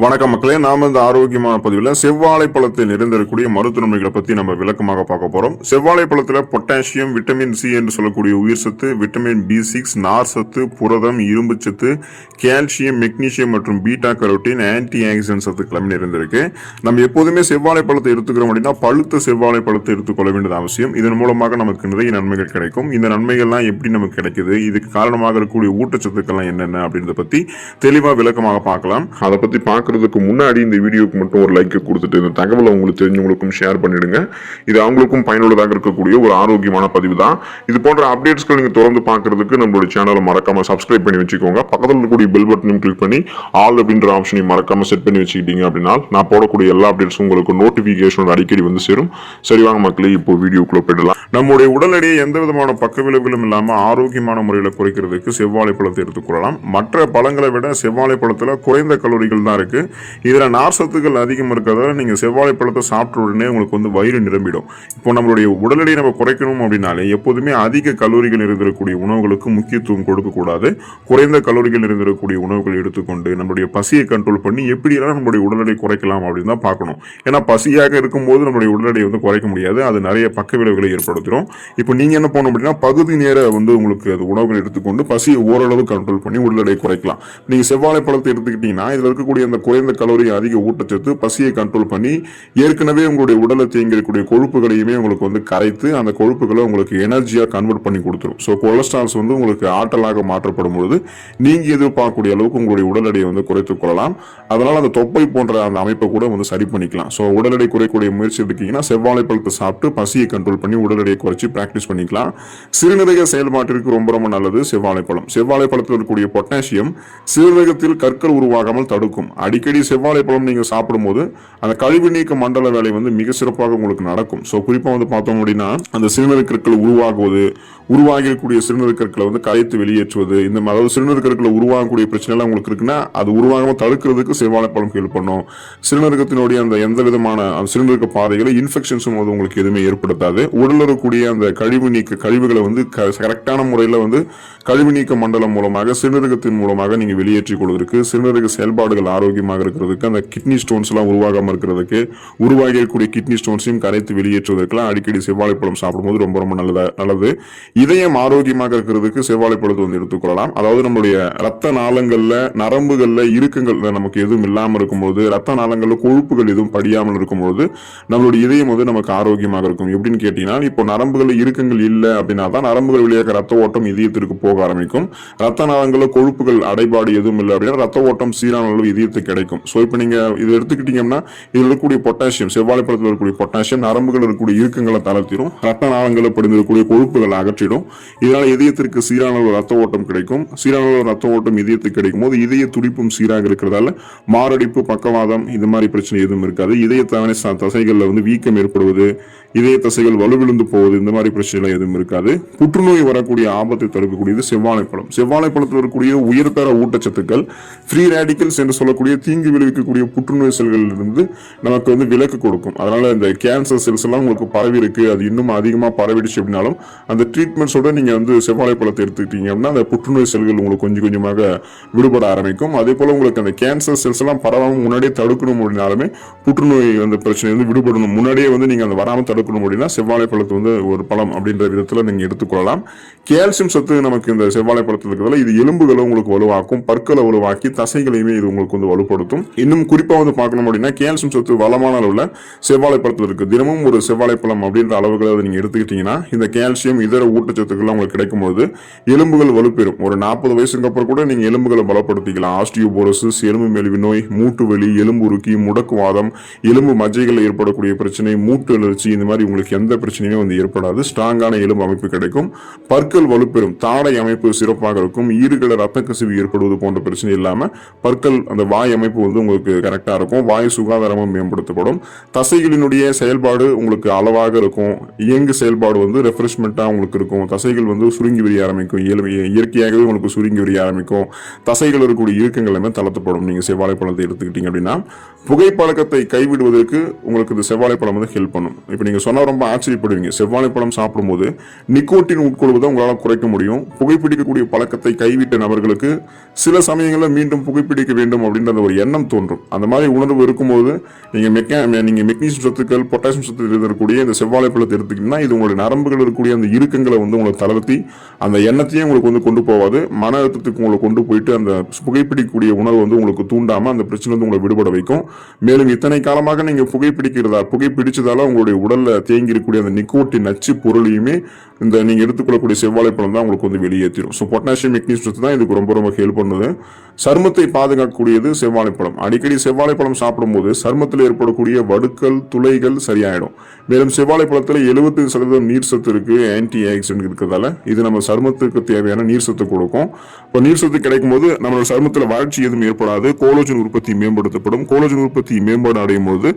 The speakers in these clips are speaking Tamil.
வணக்கம் மக்களே, நாம இந்த ஆரோக்கியமான பதிவில் செவ்வாழை பழத்தில் நிறைந்திருக்கக்கூடிய மருத்துவமைகளை பத்தி நம்ம விளக்கமாக பார்க்க போறோம். செவ்வாழை பழத்துல பொட்டாசியம், விட்டமின் சி என்று சொல்லக்கூடிய உயிர் சத்து, விட்டமின் B6, நார் சத்து, புரதம், இரும்பு சத்து, கால்சியம், மெக்னீசியம் மற்றும் பீட்டா கரோட்டின், ஆன்டி ஆக்சிடென்ட் சத்துக்கள் நிறைந்திருக்கு. நம்ம எப்போதுமே செவ்வாழை பழத்தை எடுத்துக்கிறோம் அப்படின்னா பழுத்த செவ்வாழை பழத்தை எடுத்துக்கொள்ள வேண்டியது அவசியம். இதன் மூலமாக நமக்கு நிறைய நன்மைகள் கிடைக்கும். இந்த நன்மைகள்லாம் எப்படி நமக்கு கிடைக்குது, இதுக்கு காரணமாக இருக்கக்கூடிய ஊட்டச்சத்துக்கள்லாம் என்னென்ன அப்படின்றத பத்தி தெளிவாக விளக்கமாக பார்க்கலாம். அதை பத்தி பார்க்கறதுக்கு முன்னாடி இந்த வீடியோக்கு மட்டும் ஒரு லைக் கொடுத்துட்டு இந்த தகவலை உங்களுக்கு தெரிஞ்சவங்களுக்கும் ஷேர் பண்ணிடுங்க. இது அவங்களுக்கும் பயனுள்ளதாக இருக்கக்கூடிய ஒரு ஆரோக்கியமான பதிவு தான். இது போன்ற அப்டேட்ஸ்கள் நீங்க தொடர்ந்து பார்க்கறதுக்கு நம்மளுடைய சேனலை மறக்காம சப்ஸ்கிரைப் பண்ணி வச்சுக்கோங்க. பக்கத்தில் இருக்கக்கூடிய பெல் பட்டனையும் கிளிக் பண்ணி ஆல் அப்படின்ற ஆப்ஷனையும் மறக்காம செட் பண்ணி வச்சுக்கிட்டீங்க அப்படின்னா நான் போடக்கூடிய எல்லா அப்டேட்ஸும் உங்களுக்கு நோட்டிபிகேஷன் அடிக்கடி வந்து சேரும். சரிவாங்க மக்களே, இப்போ வீடியோக்குள்ள போயிடலாம். நம்முடைய உடல் எடையை எந்த விதமான பக்க விளைவுகளும் இல்லாம ஆரோக்கியமான முறையில் குறைக்கிறதுக்கு செவ்வாழை பழத்தை எடுத்துக்கொள்ளலாம். மற்ற பழங்களை விட செவ்வாழை பழத்துல குறைந்த கலோரிகள் தான் இருக்கு. இதுல நார் சத்துக்கள் அதிகம் இருக்கிறதால நீங்க செவ்வாழை பழத்தை சாப்பிட்ட உடனே உங்களுக்கு வந்து வயிறு நிரம்பிடும். இப்போ நம்மளுடைய உடல் எடையை நம்ம குறைக்கணும் அப்படின்னாலே எப்போதுமே அதிக கலோரிகள் இருந்திருக்கக்கூடிய உணவுகளுக்கு முக்கியத்துவம் கொடுக்க கூடாது. குறைந்த கலோரிகள் இருந்திருக்கக்கூடிய உணவுகள் எடுத்துக்கொண்டு நம்மளுடைய பசியை கண்ட்ரோல் பண்ணி எப்படியெல்லாம் நம்மளுடைய உடல் எடை குறைக்கலாம் அப்படின்னு தான் பார்க்கணும். ஏன்னா பசியாக இருக்கும்போது நம்மளுடைய உடல் எடையை வந்து குறைக்க முடியாது, அது நிறைய பக்க விளைவுகளை ஏற்படுத்தும். இப்போ நீங்க என்ன பண்ணணும் அப்படின்னா பகுதி நேர வந்து உங்களுக்கு அது உணவுகள் எடுத்துக்கொண்டு பசியை ஓரளவு கண்ட்ரோல் பண்ணி உடல் எடை குறைக்கலாம். நீங்க செவ்வாழை பழத்தை எடுத்துக்கிட்டீங்கன்னா இதுல இருக்கக்கூடிய அந்த குறைந்த கலோரி அதிக ஊட்டச்சத்து பசியை கண்ட்ரோல் பண்ணி ஏற்கனவே உங்களுடைய உடலை தேங்கிருக்கக்கூடிய கொழுப்புகளையுமே உங்களுக்கு வந்து கரைத்து அந்த கொழுப்புகளை உங்களுக்கு எனர்ஜியா கன்வெர்ட் பண்ணி கொடுத்துரும். ஸோ கொலஸ்ட்ரால்ஸ் வந்து உங்களுக்கு ஆற்றலாக மாற்றப்படும் பொழுது நீங்க எதிர்பார்க்கக்கூடிய அளவுக்கு உங்களுடைய உடல் எடையை வந்து குறைத்துக் கொள்ளலாம். அதனால அந்த தொப்பை போன்ற அந்த அமைப்பை கூட வந்து சரி பண்ணிக்கலாம். ஸோ உடல் எடை குறைக்கூடிய முயற்சி எடுத்தீங்கன்னா செவ்வாழை பழத்தை சாப்பிட்டு பசியை கண்ட்ரோல் பண்ணி உடல் எடையை குறைச்சி பிராக்டிஸ் பண்ணிக்கலாம். சிறுநீரக செயல்பாட்டிற்கு ரொம்ப ரொம்ப நல்லது செவ்வாழை பழம். செவ்வாழை பழத்தில் இருக்கக்கூடிய பொட்டாசியம் சிறுநீரகத்தில் கற்கள் உருவாகாமல் தடுக்கும். அடிக்கடி செவ்வாழை பழம் நீங்க சாப்பிடும்போது அந்த கழிவு நீக்க மண்டல வேலை வந்து மிக சிறப்பாக உங்களுக்கு நடக்கும். ஸோ குறிப்பா வந்து பார்த்தோம் அப்படின்னா அந்த சிறுநீரக கற்கள் உருவாகக்கூடிய சிறுநீரக கற்களை வந்து கரைத்து வெளியேற்றுவது, இந்த அதாவது சிறுநீரக கற்களை உருவாகக்கூடிய பிரச்சனை எல்லாம் உங்களுக்கு இருக்குன்னா அது உருவாகாம தடுக்கிறதுக்கு செவ்வாழை பழம் ஹெல்ப் பண்ணும். சிறுநீரகத்தினுடைய அந்த எந்த விதமான சிறுநீரக பாதைகளை இன்ஃபெக்ஷன்ஸும் வந்து உங்களுக்கு எதுவுமே ஏற்படுத்தாது. உடல் இருக்கக்கூடிய அந்த கழிவுகளை வந்து கரெக்டான முறையில் வந்து கழிவு நீக்க மண்டலம் மூலமாக சிறுநீரகத்தின் மூலமாக நீங்க வெளியேற்றிக் கொள்வதற்கு, சிறுநீரக செயல்பாடுகள் ஆரோக்கியமாக இருக்கிறதுக்கு, அந்த கிட்னி ஸ்டோன்ஸ் எல்லாம் உருவாகாம இருக்கிறதுக்கு, உருவாகி இருக்கக்கூடிய கிட்னி ஸ்டோன்ஸையும் கரைத்து வெளியேற்றுவதற்கெல்லாம் அடிக்கடி செவ்வாழை பழம் சாப்பிடும்போது ரொம்ப ரொம்ப நல்லது. இதயம் ஆரோக்கியமாக இருக்கிறதுக்கு செவ்வாழை பழத்தை வந்து எடுத்துக்கொள்ளலாம். அதாவது நம்மளுடைய ரத்த நாளங்கள்ல நரம்புகள்ல இறுக்கங்கள் நமக்கு எதுவும் இல்லாமல் இருக்கும்போது, ரத்த நாளங்கள்ல கொழுப்புகள் எதுவும் படியாமல் இருக்கும்போது நம்மளுடைய இதயம் வந்து நமக்கு ஆரோக்கியமாக இருக்கும். எப்படின்னு கேட்டீங்கன்னா இப்போ நரம்புகள் இறுக்கங்கள் இல்லை அப்படின்னா தான் நரம்புகள் வழியாக ரத்த ஓட்டம் இதயத்திற்கு போக ஆரம்பிக்கும். ரத்த நாளங்கள்ல கொழுப்புகள் அடைபாடு எதுவும் இல்லை அப்படின்னா ரத்த ஓட்டம் சீரான அளவு இதயத்துக்கு கிடைக்கும். ஸோ இப்போ நீங்க இது எடுத்துக்கிட்டீங்கன்னா இதில் இருக்கக்கூடிய பொட்டாசியம், செவ்வாழை பழத்தில் இருக்கக்கூடிய பொட்டாசியம் நரம்புகள் இருக்கக்கூடிய இறுக்கங்களை தளர்த்திடும், ரத்த நாளங்களில் படிந்திருக்கக்கூடிய கொழுப்புகளை அகற்றிடும். இதனால இதயத்திற்கு சீரான அளவு ரத்த ஓட்டம் கிடைக்கும். சீரான அளவு ரத்த ஓட்டம் இதயத்துக்கு கிடைக்கும் போது இதய துடிப்பும் சீராக இருக்கிறதால மாரடைப்பு, பக்கவாதம் இந்த மாதிரி பிரச்சனை எதுவும் இருக்காது. இதய தசைகளில் வந்து வீக்கம் ஏற்படுவது, இதய தசைகள் வலுவிழுந்து போவது இந்த மாதிரி பிரச்சனை எதுவும் இருக்காது. புற்றுநோய் வரக்கூடிய ஆபத்தை தடுக்கக்கூடியது செவ்வாழை பழம். செவ்வாழை பழத்தில் இருக்கக்கூடிய உயர்தர ஊட்டச்சத்துக்கள் ஃப்ரீ ரேடிக்கல்ஸ் என்று சொல்லக்கூடிய தீங்கு விளைவிக்கக்கூடிய புற்றுநோய் செல்களிலிருந்து நமக்கு வந்து விலக்கு கொடுக்கும். அதனால இந்த கேன்சர் செல்ஸ் எல்லாம் உங்களுக்கு பரவி இருக்கு, அது இன்னும் அதிகமாக பரவிடுச்சு அப்படின்னாலும் அந்த ட்ரீட்மெண்ட்ஸோட நீங்க வந்து செவ்வாழை பழத்தை எடுத்துக்கிட்டீங்க அப்படின்னா அந்த புற்றுநோய் செல்கள் உங்களுக்கு கொஞ்சம் கொஞ்சமாக விடுபட ஆரம்பிக்கும். அதே போல உங்களுக்கு அந்த கேன்சர் செல்ஸ் எல்லாம் பரவாமல் முன்னாடியே தடுக்கணும் அப்படின்னாலுமே புற்றுநோய் அந்த பிரச்சனை வந்து விடுபடணும் முன்னாடியே வந்து நீங்க அந்த வராமல் தடுக்கணும் அப்படின்னா செவ்வாழை பழத்தை வந்து ஒரு பழம் அப்படின்ற விதத்தில் நீங்க எடுத்துக்கொள்ளலாம். கால்சியம் சத்து நமக்கு இந்த செவ்வாழை பழத்தில் இருக்கிறதால இது எலும்புகளை உங்களுக்கு வலுவாக்கும், பற்களை வலுவாக்கி தசைகளையுமே இது உங்களுக்கு வந்து வலுப்படுத்தும். இன்னும் குறிப்பா வந்து பார்க்கணும் அப்படின்னா கால்சியம் சத்து வளமான அளவுல செவ்வாழை பழத்தில் இருக்கு. தினமும் ஒரு செவ்வாழை பழம் அப்படின்ற அளவுகளை நீங்க எடுத்துக்கிட்டீங்கன்னா இந்த கால்சியம் இதர ஊட்டச்சத்துக்கள் உங்களுக்கு கிடைக்கும் போது எலும்புகள் வலுப்பெறும். ஒரு 40 வயசுக்கு அப்புறம் கூட நீங்க எலும்புகளை பலப்படுத்திக்கலாம். ஆஸ்டியோபோரோசிஸ், எலும்பு மெலிவு நோய், மூட்டு வலி, எலும்பு உருக்கி, முடக்குவாதம், எலும்பு மஜ்ஜைகள் ஏற்படக்கூடிய பிரச்சனை, மூட்டு அழற்சி இந்த மாதிரி உங்களுக்கு எந்த பிரச்சனையுமே வந்து ஏற்படாது. ஸ்ட்ராங்கான எலும்பு அமைப்பு கிடைக்கும், பற்கள் வலுப்பெறும், தாடை அமைப்பு சிறப்பாக இருக்கும், ஈறுகளை ரத்த கசிவு ஏற்படுவது போன்ற பிரச்சனை இல்லாம பற்கள் அந்த வாய் அமைப்பு வந்து உங்களுக்கு கரெக்டா இருக்கும். வாய் சுகாதாரமும் மேம்படுத்தப்படும். தசைகளினுடைய செயல்பாடு உங்களுக்கு அளவாக இருக்கும். இயங்கு செயல்பாடு வந்து ரெஃப்ரெஷ்மெண்டா உங்களுக்கு இருக்கும். தசைகள் வந்து சுருங்கி விரிய ஆரம்பிக்கும், இயற்கையாகவே உங்களுக்கு சுருங்கி விரிய ஆரம்பிக்கும். தசைகள் இருக்கக்கூடிய இறுக்கங்கள் எல்லாமே தளர்த்தப்படும் நீங்க செவ்வாழை பழத்தை எடுத்துக்கிட்டீங்க அப்படின்னா. புகைப்பழக்கத்தை கைவிடுவதற்கு உங்களுக்கு இந்த செவ்வாழை பழம் வந்து ஹெல்ப் பண்ணும். இப்போ நீங்க சொன்னா ரொம்ப ஆச்சரியப்படுவீங்க. செவ்வாழை பழம் சாப்பிடும்போது நிக்கோட்டின் உட்கொள்வதை உங்களால் குறைக்க முடியும். புகைப்பிடிக்கக்கூடிய பழக்கத்தை கைவிட்ட நபர்களுக்கு சில சமயங்களில் மீண்டும் புகைப்பிடிக்க வேண்டும் அப்படின்ற ஒரு எண்ணம் தோன்றும். அந்த மாதிரி உணர்வு இருக்கும்போது நீங்க மெக்னீசியம் சத்துக்கள், பொட்டாசியம் சத்து இருக்கக்கூடிய இந்த செவ்வாழை பழத்தை எடுத்துக்கிட்டீங்கன்னா இது உங்களுடைய நரம்புகள் இருக்கக்கூடிய அந்த இறுக்கங்களை வந்து உங்களுக்கு தளர்த்தி அந்த எண்ணத்தையும் உங்களுக்கு வந்து கொண்டு போவாது. மன அழுத்தத்துக்கு உங்களை கொண்டு போயிட்டு அந்த புகைப்பிடிக்கக்கூடிய உணர்வு வந்து உங்களுக்கு தூண்டாம அந்த பிரச்சனை வந்து உங்களை விடுபட வைக்கும். மேலும் இத்தனை காலமாக நீங்க புகைப்பிடிச்சதால உங்களுடைய உடல்ல தேங்கி இருக்கக்கூடிய அந்த நிக்கோட்டின் நச்சு பொருளையுமே இந்த நீங்க எடுத்துக்கொள்ளக்கூடிய செவ்வாழை பழம் தான் உங்களுக்கு வந்து வெளியேற்றிடும். ஸோ பொட்டாசியம், மெக்னீசியம் தான் இதுக்கு ரொம்ப ரொம்ப ஹெல்ப் பண்ணுது. சருமத்தை பாதுகாக்கக்கூடியது செவ்வாழைப்பழம். அடிக்கடி செவ்வாழைப்பழம் சாப்பிடும்போது சருமத்தில் ஏற்படக்கூடிய வடுக்கள், துளைகள் சரியாயிடும். மேலும் செவ்வாழைப்பழத்தில் 70% நீர் சத்து இருக்கு, ஆன்டி ஆக்சிடென்ட் இருக்கிறதால இது நம்ம சருமத்துக்கு தேவையான நீர் சத்து கொடுக்கும். இப்போ நீர் சத்து கிடைக்கும் போது நம்மளோட சருமத்தில் வறட்சி எதுவும் ஏற்படாது. கோலோஜன் உற்பத்தி மேம்படுத்தப்படும். கோலோஜன் உற்பத்தி மேம்பாடு அடையும் போது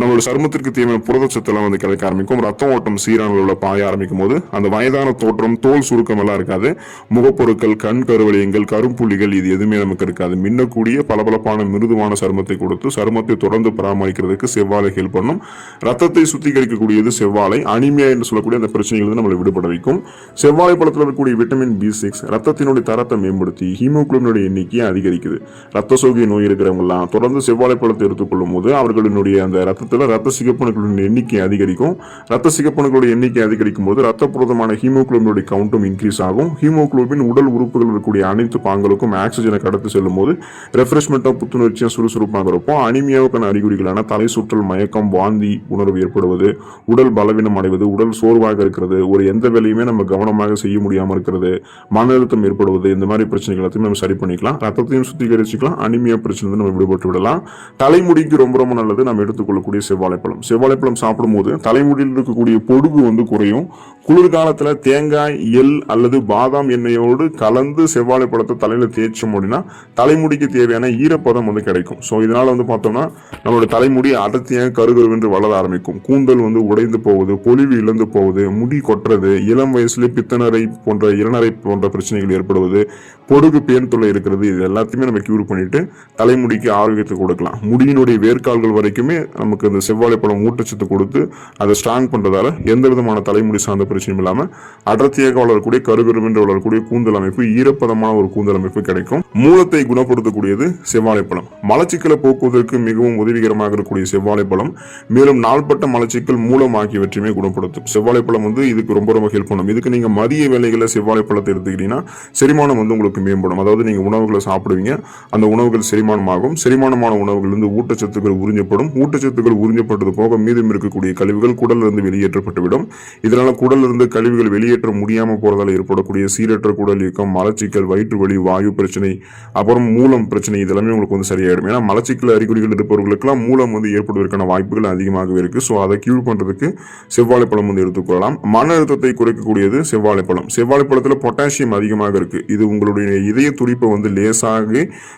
நம்மளோட சருமத்திற்கு தேவையான புரதச்சத்து எல்லாம் வந்து கிடைக்க ஆரம்பிக்கும். ரத்த ஓட்டம் சீரான உள்ள பாய ஆரம்பிக்கும் போது அந்த வயதான தோற்றம், தோல் சுருக்கம் எல்லாம் இருக்காது. முகப்பொருட்கள், கண் கருவளையங்கள், கரும்புள்ளிகள் இது எதுவுமே நமக்கு இருக்காது. மின்னக்கூடிய பளபளப்பான மிருதுவான சருமத்தை கொடுத்து சருமத்தை தொடர்ந்து பராமரிக்கிறதுக்கு செவ்வாழை ஹெல்ப் பண்ணும். ரத்தத்தை சுத்திகரிக்கக்கூடியது செவ்வாழை. அனிமியா என்று சொல்லக்கூடிய அந்த பிரச்சனைகள் நம்மளை விடுபட வைக்கும். செவ்வாழை பழத்தில் இருக்கக்கூடிய விட்டமின் B6 ரத்தத்தினுடைய தரத்தை மேம்படுத்தி ஹீமோகுளோபினுடைய எண்ணிக்கையை அதிகரிக்குது. ரத்த சோகை நோய் இருக்கிறவங்க எல்லாம் தொடர்ந்து செவ்வாழை பழத்தை எடுத்துக்கொள்ளும் போது அவர்களுடைய அந்த ரத்தத்தில் ரத்த சிகப்பணுக்களின் எண்ணிக்கை அதிகரிக்கும். ரத்த சிகப்பணுக்களுடைய எண்ணிக்கை அதிகரிக்கும் போது ரத்தப்புரதமான ஹீமோகுளோபினுடைய கவுண்ட்டும் இன்க்ரீஸ் ஆகும். ஹீமோகுளோபின் உடல் உறுப்புகள் இருக்கக்கூடிய அனைத்து பாங்களுக்கும் ஆக்சிஜனை கடத்தி செல்லும் போது ரெஃப்ரெஷ்மெண்ட்டாக, புத்துணர்ச்சியாக, சுறுசுறுப்பாக இருப்போம். அனிமியாவுக்கான அறிகுறிகளான தலை சுற்றல், மயக்கம், வாந்தி உணர்வு ஏற்படுவது, உடல் பலவீனம் அடைவது, உடல் சோர்வாக இருக்கிறது, ஒரு எந்த வேலையுமே நம்ம கவனமாக செய்ய முடியாமல் இருக்கிறது, மன அழுத்தம் ஏற்படுவது, இந்த மாதிரி பிரச்சனைகள் எல்லாத்தையும் நம்ம சரி பண்ணிக்கலாம். ரத்தத்தையும் சுத்திகரிச்சுக்கலாம். அனிமியா பிரச்சனை நம்ம விடுபட்டு விடலாம். தலைமுடிக்கு ரொம்ப ரொம்ப நல்லது நம்ம எடுத்துக்கொள்ளக்கூடிய செவ்வாழைப்பழம். செவ்வாழைப்பழம் சாப்பிடும்போது தலைமுடியில் இருக்கக்கூடிய பொடுகு வந்து குறையும். குளிர்காலத்துல தேங்காய், எள் அல்லது பாதாம் எண்ணெயோடு கலந்து செவ்வாழைப்பழத்தை தலையில தேய்ச்சோம் அப்படின்னா தலைமுடிக்கு தேவையான ஈரப்பதம் வந்து கிடைக்கும். ஸோ இதனால வந்து பார்த்தோம்னா நம்மளோட தலைமுடி அடர்த்தியாக கருகருவென்று வளர ஆரம்பிக்கும். கூந்தல் வந்து உடைந்து போவது, பொலிவு இழந்து போவது, முடி கொட்டுறது, இளம் வயசுல பித்தநரை போன்ற இளநரை போன்ற பிரச்சனைகள் ஏற்படுவது, பொடுகு, பேன் தொல்லை இருக்கிறது, இது எல்லாத்தையுமே நம்ம கியூர் பண்ணிட்டு தலைமுடிக்கு ஆரோக்கியத்தை கொடுக்கலாம். முடியினுடைய வேர்க்கால்கள் வரைக்குமே நமக்கு இந்த செவ்வாழைப்பழம் ஊட்டச்சத்து கொடுத்து அதை ஸ்ட்ராங் பண்றதால எந்த விதமான தலைமுடி சார்ந்த பிரச்சனையும் இல்லாம அடர்த்தியாக வளரக்கூடிய கருகருவென்று வளரக்கூடிய கூந்தல் அமைப்பு, ஈரப்பதமான ஒரு கூந்தல் அமைப்பு கிடைக்கும். மூலத்தை குணப்படுத்தக்கூடியது செவ்வாழைப்பழம். மலச்சிக்கலை போக்குவதற்கு மிகவும் உதவிகரமாக இருக்கக்கூடிய செவ்வாழைப்பழம் மேலும் நாள்பட்ட மலச்சிக்கல், மூலம் ஆகியவற்றையுமே குணப்படுத்தும். செவ்வாழைப்பழம் வந்து இதுக்கு ரொம்ப ரொம்ப ஹெல்ப் பண்ணும். இதுக்கு நீங்க மதிய வேலைகளை செவ்வாழைப்பழத்தை எடுத்துக்கிட்டீங்கன்னா செரிமானம் வந்து உங்களுக்கு மேம்படும். அதாவது நீங்க உணவுகளை சாப்பிடுவீங்க, அந்த உணவுகள் செரிமானமாகும். செரிமானமான உணவுகள் இருந்து ஊட்டச்சத்துக்கள் உறிஞ்சப்படும். ஊட்டச்சத்துக்கள் உறிஞ்சப்பட்டது போக மீதம் இருக்கக்கூடிய கழிவுகள் குடல்ல இருந்து வெளியேற்றப்பட்டுவிடும். இதனால குடல்ல இருந்து கழிவுகள் வெளியேற்ற முடியாம போறதால ஏற்படக்கூடிய சீரற்ற குடல் இயக்கம், மலச்சிக்கல், வயிற்று வலி, வாயு பிரச்சனை, அப்புறம் மூலம் பிரச்சனை இதெல்லாமே உங்களுக்கு வந்து சரியாயிடும். ஏன்னா மலச்சிக்கல் அறிகுறிகள் இருப்பவர்களுக்கெல்லாம் மூலம் வந்து ஏற்படுவதற்கான வாய்ப்புகள் அதிகமாகவே இருக்கு. ஸோ அதை கியூர் பண்றதுக்கு செவ்வாழைப்பழம் வந்து எடுத்துக்கொள்ளலாம். மன அழுத்தத்தை குறைக்கக்கூடியது செவ்வாழைப்பழம். செவ்வாழைப்பழத்தில் பொட்டாசியம் அதிகமாக இருக்கு. இது உங்களுடைய இதய துடிப்பை வந்து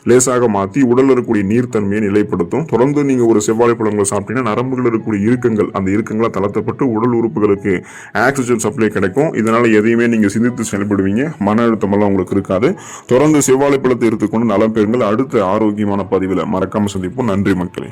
லேசாக மாற்றி உடல் இருக்கக்கூடிய நீர்த்தன்மையை நிலைப்படுத்தும். தொடர்ந்து நீங்க ஒரு செவ்வாழைப்பழங்களை சாப்பிட்டீங்கன்னா நரம்புகள் இருக்கக்கூடிய இறுக்கங்கள், அந்த இறுக்கங்களை தளர்த்தப்பட்டு உடல் உறுப்புகளுக்கு ஆக்சிஜன் சப்ளை கிடைக்கும். இதனால எதையுமே நீங்க சிந்தித்து செயல்படுவீங்க. மன அழுத்தம் எல்லாம் உங்களுக்கு இருக்காது. தொடர்ந்து செவ்வாழைப்பழத்தை எடுத்துக்கொண்டு நலம் பெறுங்கள். அடுத்த ஆரோக்கியமான பதிவில் மறக்காம சந்திப்போம். நன்றி மக்களே.